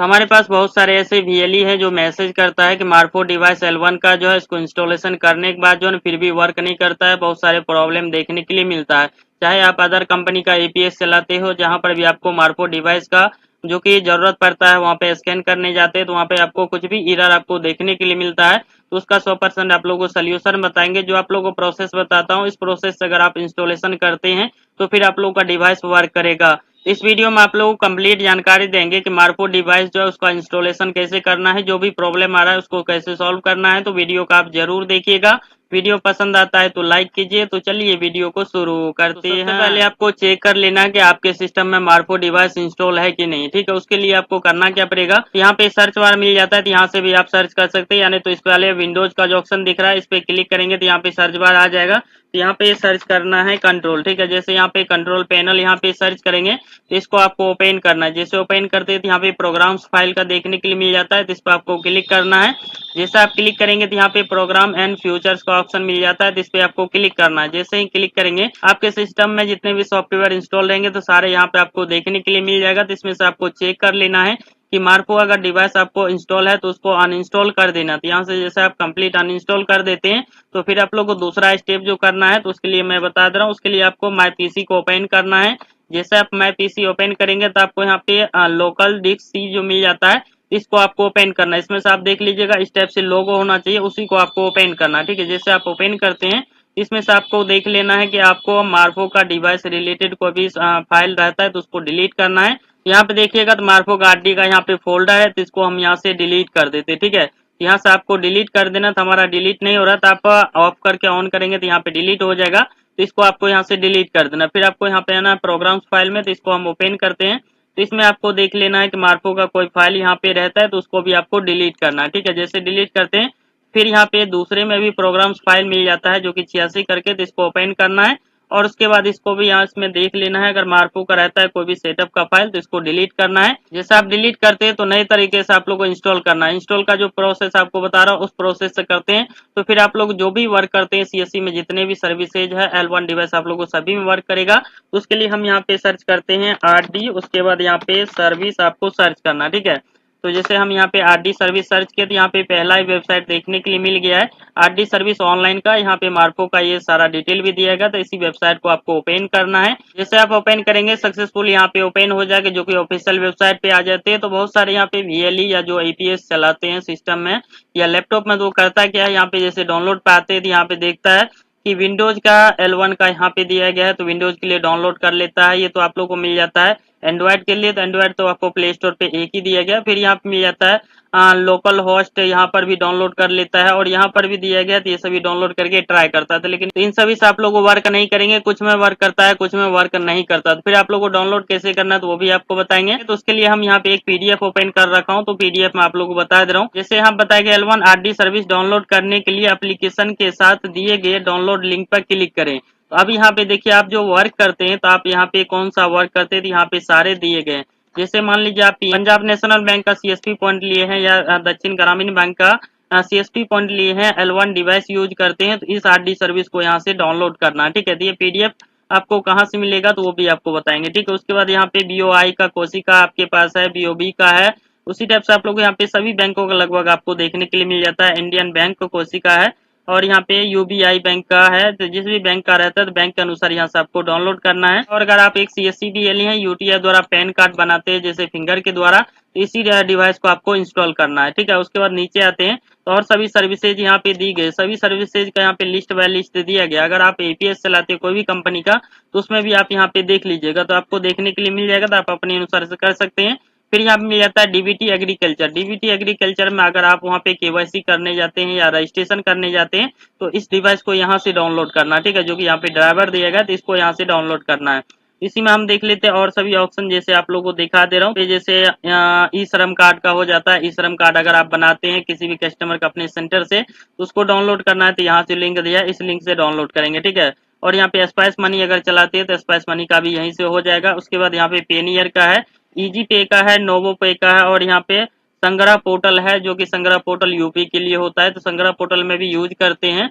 तो हमारे पास बहुत सारे ऐसे VLE है जो मैसेज करता है कि मार्फो डिवाइस L1 का जो है इसको इंस्टॉलेशन करने के बाद जो है फिर भी वर्क नहीं करता है, बहुत सारे प्रॉब्लम देखने के लिए मिलता है। चाहे आप अदर कंपनी का APS चलाते हो, जहां पर भी आपको मार्फो डिवाइस का जो कि जरूरत पड़ता है वहां पे स्कैन करने जाते हैं तो वहां पे आपको कुछ भी एरर आपको देखने के लिए मिलता है, तो उसका 100% आप लोगों को सोल्यूशन बताएंगे। जो आप लोगों को प्रोसेस बताता हूँ, इस प्रोसेस से अगर आप इंस्टॉलेशन करते हैं तो फिर आप लोगों का डिवाइस वर्क करेगा। इस वीडियो में आप लोगों को कंप्लीट जानकारी देंगे कि मार्फो डिवाइस जो है उसका इंस्टॉलेशन कैसे करना है, जो भी प्रॉब्लम आ रहा है उसको कैसे सॉल्व करना है। तो वीडियो को आप जरूर देखिएगा। वीडियो पसंद आता है तो लाइक कीजिए। तो चलिए वीडियो को शुरू करते हैं। सबसे पहले आपको चेक कर लेना है कि आपके सिस्टम में मार्फो डिवाइस इंस्टॉल है कि नहीं। ठीक है, उसके लिए आपको करना क्या पड़ेगा, यहाँ पे सर्च बार मिल जाता है तो यहाँ से भी आप सर्च कर सकते हैं, यानी तो इस पहले विंडोज का जो ऑप्शन दिख रहा है इस पे क्लिक करेंगे तो यहाँ पे सर्च बार आ जाएगा। तो यहाँ पे सर्च करना है कंट्रोल। ठीक है, जैसे यहाँ पे कंट्रोल पैनल यहाँ पे सर्च करेंगे तो इसको आपको ओपन करना है। जैसे ओपन करते हैं तो यहाँ पे प्रोग्राम्स फाइल का देखने के लिए मिल जाता है, तो इस पर आपको क्लिक करना है। जैसे आप क्लिक करेंगे तो यहाँ पे प्रोग्राम एंड फ्यूचर्स का ऑप्शन मिल जाता है, तो इस पे आपको क्लिक करना है। जैसे ही क्लिक करेंगे आपके सिस्टम में जितने भी सॉफ्टवेयर इंस्टॉल रहेंगे तो सारे यहाँ पे आपको देखने के लिए मिल जाएगा। तो इसमें से आपको चेक कर लेना है कि मार्फो अगर डिवाइस आपको इंस्टॉल है तो उसको अनइंस्टॉल कर देना। तो यहाँ से जैसे आप कंप्लीट अनइंस्टॉल कर देते हैं तो फिर आप लोग को दूसरा स्टेप जो करना है तो उसके लिए मैं बता दे रहा हूँ। उसके लिए आपको माई पीसी को ओपन करना है। जैसे आप माई पीसी ओपन करेंगे तो आपको यहाँ पे लोकल डिस्क सी जो मिल जाता है, इसको आपको ओपन करना है। इसमें से आप देख लीजिएगा इस टाइप से लोगो होना चाहिए, उसी को आपको ओपन करना है। ठीक है, जैसे आप ओपन करते हैं इसमें से आपको देख लेना है कि आपको मार्फो का डिवाइस रिलेटेड कोई भी फाइल रहता है तो उसको डिलीट करना है। यहाँ पे देखिएगा तो मार्फो का आरडी का यहाँ पे फोल्डर है, तो इसको हम यहाँ से डिलीट कर देते हैं। ठीक है, यहाँ से आपको डिलीट कर देना। तो हमारा डिलीट नहीं हो रहा तो आप ऑफ करके ऑन करेंगे तो यहाँ पे डिलीट हो जाएगा, तो इसको आपको यहाँ से डिलीट कर देना। फिर आपको यहाँ पे आना प्रोग्राम्स फाइल में, तो इसको हम ओपन करते हैं। तो इसमें आपको देख लेना है कि मार्फो का कोई फाइल यहाँ पे रहता है तो उसको भी आपको डिलीट करना है। ठीक है, जैसे डिलीट करते हैं फिर यहाँ पे दूसरे में भी प्रोग्राम्स फाइल मिल जाता है जो कि 86 करके, तो इसको ओपन करना है और उसके बाद इसको भी यहाँ इसमें देख लेना है। अगर मार्फो का रहता है कोई भी सेटअप का फाइल तो इसको डिलीट करना है। जैसे आप डिलीट करते हैं तो नए तरीके से आप लोग को इंस्टॉल करना है। इंस्टॉल का जो प्रोसेस आपको बता रहा हूँ उस प्रोसेस से करते हैं तो फिर आप लोग जो भी वर्क करते हैं CSC में जितने भी सर्विसेज है L1 डिवाइस आप लोग को सभी में वर्क करेगा। तो उसके लिए हम यहाँ पे सर्च करते हैं RD, उसके बाद यहाँ पे सर्विस आपको सर्च करना। ठीक है, तो जैसे हम यहाँ पे RD सर्विस सर्च किए तो यहाँ पे पहला ही वेबसाइट देखने के लिए मिल गया है RD सर्विस ऑनलाइन का। यहाँ पे मार्फो का ये सारा डिटेल भी दिया गया, तो इसी वेबसाइट को आपको ओपन करना है। जैसे आप ओपन करेंगे सक्सेसफुल यहाँ पे ओपन हो जाएगा, जो कि ऑफिशियल वेबसाइट पे आ जाते हैं। तो बहुत सारे यहाँ पे VLE या जो APS चलाते हैं सिस्टम में या लैपटॉप में, तो करता क्या है यहाँ पे जैसे डाउनलोड पे आते हैं तो यहाँ पे देखता है कि विंडोज का L1 का यहाँ पे दिया गया है तो विंडोज के लिए डाउनलोड कर लेता है। ये तो आप लोग को मिल जाता है। एंड्रॉइड के लिए तो एंड्रॉइड तो आपको प्ले स्टोर पे एक ही दिया गया। फिर यहाँ पे मिल जाता है लोकल होस्ट, यहाँ पर भी डाउनलोड कर लेता है और यहाँ पर भी दिया गया तो ये सभी डाउनलोड करके ट्राई करता था। लेकिन इन सभी से आप लोग वर्क नहीं करेंगे, कुछ में वर्क करता है कुछ में वर्क नहीं करता। तो फिर आप लोग को डाउनलोड कैसे करना है तो वो भी आपको बताएंगे। तो उसके लिए हम यहाँ पे एक PDF ओपन कर रखा हूँ, तो PDF में आप लोग को बता दे रहा हूँ। जैसे हम बताएंगे L1 RD सर्विस डाउनलोड करने के लिए एप्लीकेशन के साथ दिए गए डाउनलोड लिंक पर क्लिक करें। तो अब यहाँ पे देखिए आप जो वर्क करते हैं तो आप यहाँ पे कौन सा वर्क करते हैं तो यहाँ पे सारे दिए गए। जैसे मान लीजिए आप पंजाब नेशनल बैंक का CSP पॉइंट लिए हैं या दक्षिण ग्रामीण बैंक का CSP पॉइंट लिए हैं, L1 डिवाइस यूज करते हैं तो इस RD सर्विस को यहाँ से डाउनलोड करना है। ठीक है, तो ये PDF आपको कहाँ से मिलेगा तो वो भी आपको बताएंगे। ठीक है, उसके बाद यहाँ पे BOI का कोशिका आपके पास है, BOB का है, उसी टाइप से आप लोग यहाँ पे सभी बैंकों का लगभग आपको देखने के लिए मिल जाता है। इंडियन बैंक का कोशिका है और यहाँ पे UBI बैंक का है, तो जिस भी बैंक का रहता है तो बैंक के अनुसार यहाँ से आपको डाउनलोड करना है। और अगर आप एक CSC BLE है, UTI द्वारा पैन कार्ड बनाते हैं जैसे फिंगर के द्वारा, तो इसी डिवाइस को आपको इंस्टॉल करना है। ठीक है, उसके बाद नीचे आते हैं तो और सभी सर्विसेज यहाँ पे दी गई, सभी सर्विसेज का यहाँ पे लिस्ट बाय लिस्ट दिया गया। अगर आप APS चलाते हैं कोई भी कंपनी का तो उसमें भी आप यहाँ पे देख लीजिएगा, तो आपको देखने के लिए मिल जाएगा, तो आप अपने अनुसार से कर सकते हैं। फिर यहाँ पे मिल जाता है DBT एग्रीकल्चर। DBT एग्रीकल्चर में अगर आप वहाँ पे KYC करने जाते हैं या रजिस्ट्रेशन करने जाते हैं तो इस डिवाइस को यहाँ से डाउनलोड करना। ठीक है, जो कि यहाँ पे ड्राइवर दिया गया तो इसको यहाँ से डाउनलोड करना है। इसी में हम देख लेते हैं और सभी ऑप्शन, जैसे आप लोगों को दिखा दे रहा हूँ। जैसे ई श्रम कार्ड का हो जाता है। ई श्रम कार्ड अगर आप बनाते हैं किसी भी कस्टमर का अपने सेंटर से तो उसको डाउनलोड करना है, तो यहाँ से लिंक दिया है, इस लिंक से डाउनलोड करेंगे। ठीक है, और यहाँ पे स्पाइस मनी अगर चलाते हैं तो स्पाइस मनी का भी यहीं से हो जाएगा। उसके बाद यहाँ पे पेनियर का है, इजी पे का है, नोवो पे का है और यहाँ पे संग्रह पोर्टल है, जो कि संग्रह पोर्टल यूपी के लिए होता है, तो संग्रह पोर्टल में भी यूज करते हैं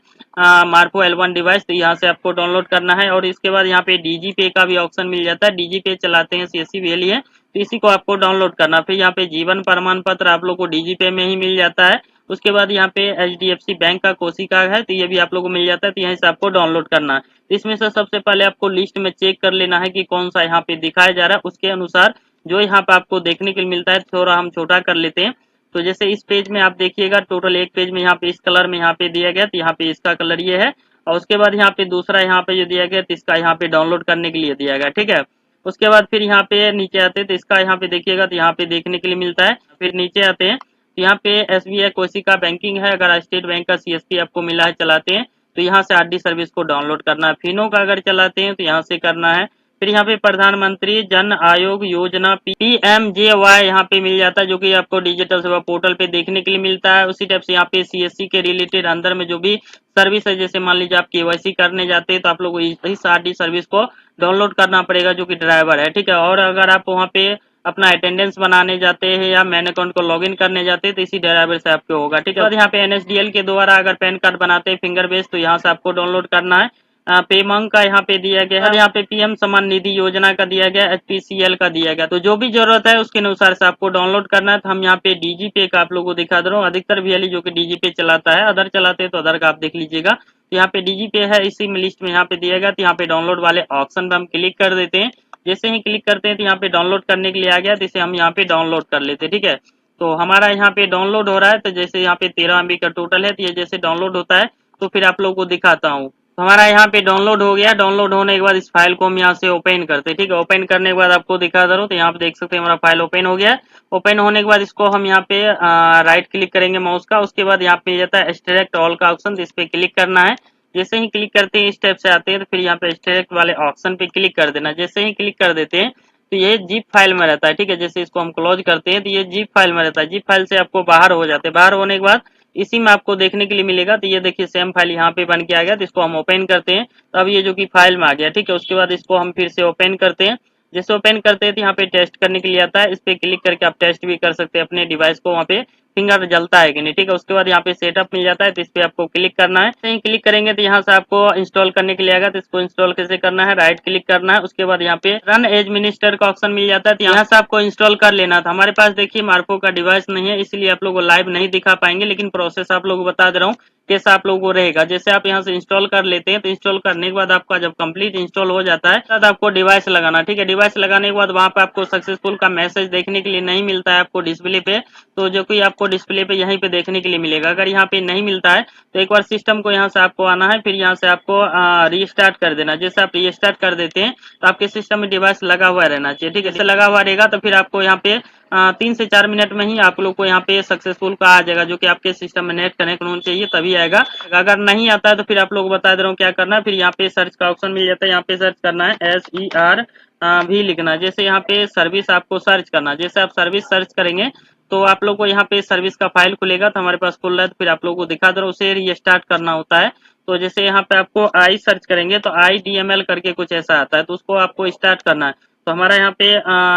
मार्को L1 डिवाइस, तो यहाँ से आपको डाउनलोड करना है। और इसके बाद यहाँ पे डीजी पे का भी ऑप्शन मिल जाता है, डीजी पे चलाते हैं सीएससी वैली है, तो इसी को आपको डाउनलोड करना। फिर यहाँ पे जीवन प्रमाण पत्र आप लोग को डीजी पे में ही मिल जाता है। उसके बाद यहाँ पे HDFC बैंक का कोसी का है, तो ये भी आप लोगों को मिल जाता है, तो यहीं से आपको डाउनलोड करना है। इसमें से सबसे पहले आपको लिस्ट में चेक कर लेना है कि कौन सा यहाँ पे दिखाया जा रहा है, उसके अनुसार जो यहाँ पे आपको देखने के लिए मिलता है, थोड़ा हम छोटा कर लेते हैं। तो जैसे इस पेज में आप देखिएगा, टोटल एक पेज में यहाँ पे इस कलर में यहाँ पे दिया गया, तो यहाँ पे इसका कलर ये है। और उसके बाद यहाँ पे दूसरा यहाँ पे जो दिया गया, तो इसका यहाँ पे डाउनलोड करने के लिए दिया गया, ठीक है। उसके बाद फिर यहाँ पे नीचे आते हैं, तो इसका यहाँ पे देखिएगा, तो यहाँ पे देखने के लिए मिलता है। फिर नीचे आते हैं, तो यहाँ पे SBI कोसी का बैंकिंग है, अगर स्टेट बैंक का CSP आपको मिला है चलाते हैं, तो यहाँ से RD सर्विस को डाउनलोड करना है। फिनो का अगर चलाते हैं तो यहाँ से करना है। फिर यहाँ पे प्रधानमंत्री जन आयोग योजना PMJY यहाँ पे मिल जाता है, जो कि आपको डिजिटल सेवा पोर्टल पे देखने के लिए मिलता है। उसी टाइप से यहाँ पे CSC के रिलेटेड अंदर में जो भी सर्विस है, जैसे मान लीजिए आप KYC करने जाते हैं, तो आप लोग को इस RD सर्विस को डाउनलोड करना पड़ेगा, जो कि ड्राइवर है, ठीक है। और अगर आप वहाँ पे अपना अटेंडेंस बनाने जाते हैं या मैन अकाउंट को लॉगिन करने जाते हैं, तो इसी ड्राइवर से आपको होगा, ठीक है। और यहाँ पे NSDL के द्वारा अगर पैन कार्ड बनाते हैं फिंगर बेस, तो यहाँ से आपको डाउनलोड करना है। पेमंग का यहाँ पे दिया गया है, यहाँ पे PM सम्मान निधि योजना का दिया गया, HPCL का दिया गया, तो जो भी जरूरत है उसके अनुसार से आपको डाउनलोड करना है। तो हम यहाँ पे DG पे का आप लोगों को दिखा दे रहा हूँ, अधिकतर VLE जो कि DG पे चलाता है, अदर चलाते हैं तो अदर का आप देख लीजिएगा। तो यहाँ पे DG पे है, इसी में लिस्ट में यहाँ पे दिया गया, तो यहाँ पे डाउनलोड वाले ऑप्शन पे हम क्लिक कर देते हैं। जैसे ही क्लिक करते हैं तो यहाँ पे डाउनलोड करने के लिए आ गया, तो इसे हम यहाँ पे डाउनलोड कर लेते हैं, ठीक है। तो हमारा यहाँ पे डाउनलोड हो रहा है, तो जैसे यहाँ पे 13 MB का टोटल है, तो ये जैसे डाउनलोड होता है तो फिर आप लोगों को दिखाता हूँ। तो हमारा यहाँ पे डाउनलोड हो गया। डाउनलोड होने के बाद इस फाइल को हम यहाँ से ओपन करते हैं, ठीक है। ओपन करने के बाद आपको दिखा दे रहा हूँ, तो यहाँ पे देख सकते हैं हमारा फाइल ओपन हो गया है। ओपन होने के बाद इसको हम यहाँ पे राइट क्लिक करेंगे माउस का। उसके बाद यहाँ पे मिल जाता है एक्सट्रैक्ट ऑल का ऑप्शन, इस पे क्लिक करना है। जैसे ही क्लिक करते हैं इस टाइप से आते हैं, तो फिर यहाँ पे एक्सट्रैक्ट वाले ऑप्शन पे क्लिक कर देना। जैसे ही क्लिक कर देते हैं तो ये जिप फाइल में रहता है, ठीक है। जैसे इसको हम क्लोज करते हैं तो ये जिप फाइल में रहता है। जिप फाइल से आपको बाहर हो जाते हैं। बाहर होने के बाद इसी में आपको देखने के लिए मिलेगा, तो ये देखिए सेम फाइल यहाँ पे बन के आ गया। तो इसको हम ओपन करते हैं, तो अब ये जो कि फाइल में आ गया, ठीक है। उसके बाद इसको हम फिर से ओपन करते हैं। जैसे ओपन करते हैं तो यहाँ पे टेस्ट करने के लिए आता है, इस पे क्लिक करके आप टेस्ट भी कर सकते हैं अपने डिवाइस को, वहाँ पे फिंगर जलता है कि नहीं, ठीक है। उसके बाद यहाँ पे सेटअप मिल जाता है, तो इस पे आपको क्लिक करना है। कहीं क्लिक करेंगे तो यहाँ से आपको इंस्टॉल करने के लिए आएगा, तो इसको इंस्टॉल कैसे करना है, राइट क्लिक करना है। उसके बाद यहाँ पे रन एज मिनिस्टर का ऑप्शन मिल जाता है, तो यहाँ से आपको इंस्टॉल कर लेना था। हमारे पास देखिए मार्को का डिवाइस नहीं है, इसलिए आप लोग को लाइव नहीं दिखा पाएंगे, लेकिन प्रोसेस आप लोग को बता दे रहा हूँ कैसा आप लोगों को रहेगा। जैसे आप यहाँ से इंस्टॉल कर लेते हैं, तो इंस्टॉल करने के बाद आपका जब कंप्लीट इंस्टॉल हो जाता है तब आपको डिवाइस लगाना, ठीक है। डिवाइस लगाने के बाद वहाँ पे आपको सक्सेसफुल का मैसेज देखने के लिए नहीं मिलता है आपको डिस्प्ले पे, तो जो कि आपको डिस्प्ले पे यहीं पे देखने के लिए मिलेगा। अगर यहाँ पे नहीं मिलता है तो एक बार सिस्टम को यहाँ से आपको आना है, फिर यहाँ से आपको रीस्टार्ट कर देना। जैसे आप रीस्टार्ट कर देते हैं तो आपके सिस्टम में डिवाइस लगा हुआ रहना चाहिए, ठीक है। जैसे लगा हुआ रहेगा तो फिर आपको यहाँ पे 3 से 4 मिनट में ही आप लोग को यहाँ पे सक्सेसफुल का आ जाएगा, जो कि आपके सिस्टम में नेट कनेक्ट होना चाहिए तभी आएगा। अगर नहीं आता है तो फिर आप लोग को बता दे रहा हूँ क्या करना है। फिर यहाँ पे सर्च का ऑप्शन मिल जाता है, यहाँ पे सर्च करना है SER भी लिखना। जैसे यहाँ पे सर्विस आपको सर्च करना, जैसे आप सर्विस सर्च करेंगे तो आप लोग को यहाँ पे सर्विस का फाइल खुलेगा, तो हमारे पास खुल रहा है, तो फिर आप लोग को दिखा दे रहा हूँ, उसे रीस्टार्ट करना होता है। तो जैसे यहाँ पे आपको आई सर्च करेंगे तो IDML करके कुछ ऐसा आता है, तो उसको आपको स्टार्ट करना है। तो हमारा यहाँ पे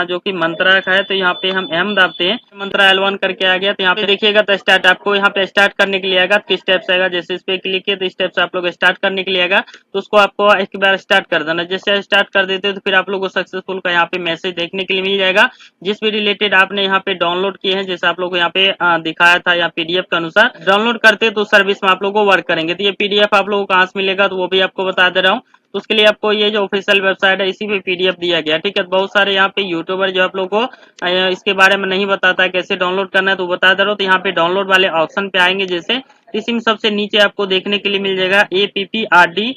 जो कि मंत्रा का है, तो यहाँ पे हम M दाबते हैं, मंत्रा L1 करके आ गया। तो यहाँ पे देखिएगा तो स्टार्ट आपको यहाँ पे स्टार्ट करने के लिए आएगा, किस स्टेप से आएगा। जैसे इस पे क्लिक किए तो स्टेप से आप लोग स्टार्ट करने के लिए आएगा, तो उसको आपको एक बार स्टार्ट कर देना। जैसे स्टार्ट कर देते हैं तो फिर आप लोग को सक्सेसफुल का यहाँ पे मैसेज देखने के लिए मिल जाएगा, जिस भी रिलेटेड आपने यहाँ पे डाउनलोड किए हैं। जैसे आप लोग को यहाँ पे दिखाया था या PDF के अनुसार डाउनलोड करते तो सर्विस में आप लोग को वर्क करेंगे। तो ये PDF आप लोग को कहाँ से मिलेगा तो वो भी आपको बता दे रहा हूँ। तो उसके लिए आपको ये जो ऑफिशियल वेबसाइट है इसी पे PDF दिया गया, ठीक है। बहुत सारे यहाँ पे यूट्यूबर जो आप लोग को इसके बारे में नहीं बताता है कैसे डाउनलोड करना है, तो बता दे रहा हूँ। तो यहाँ पे डाउनलोड वाले ऑप्शन पे आएंगे, जैसे इसी में सबसे नीचे आपको देखने के लिए मिल जाएगा APPRD,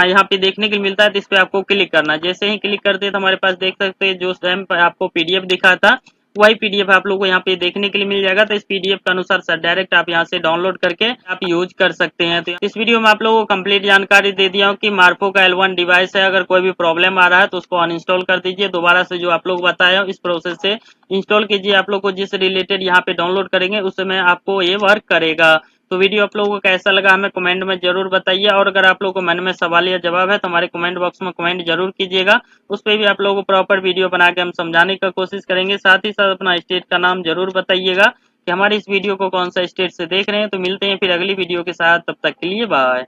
यहाँ पे देखने के लिए मिलता है, तो इस पे आपको क्लिक करना है। जैसे ही क्लिक करते हैं तो हमारे पास देख सकते हैं जो सेम आपको PDF दिखा था वही PDF आप लोग को यहाँ पे देखने के लिए मिल जाएगा। तो इस PDF के अनुसार सर डायरेक्ट आप यहाँ से डाउनलोड करके आप यूज कर सकते हैं। तो इस वीडियो में आप लोगों को कंप्लीट जानकारी दे दिया हूँ कि मार्को का L1 डिवाइस है, अगर कोई भी प्रॉब्लम आ रहा है तो उसको अनइंस्टॉल कर दीजिए। दोबारा से जो आप लोग बताया इस प्रोसेस से इंस्टॉल कीजिए। आप लोग को जिस रिलेटेड यहाँ पे डाउनलोड करेंगे उस समय आपको ये वर्क करेगा। तो वीडियो आप लोगों को कैसा लगा हमें कमेंट में जरूर बताइए, और अगर आप लोगों को मन में सवाल या जवाब है तो हमारे कमेंट बॉक्स में कमेंट जरूर कीजिएगा। उस पर भी आप लोगों को प्रॉपर वीडियो बना के हम समझाने का कोशिश करेंगे। साथ ही साथ अपना स्टेट का नाम जरूर बताइएगा। कि हमारे इस वीडियो को कौन सा स्टेट से देख रहे हैं। तो मिलते हैं फिर अगली वीडियो के साथ, तब तक के लिए बाय।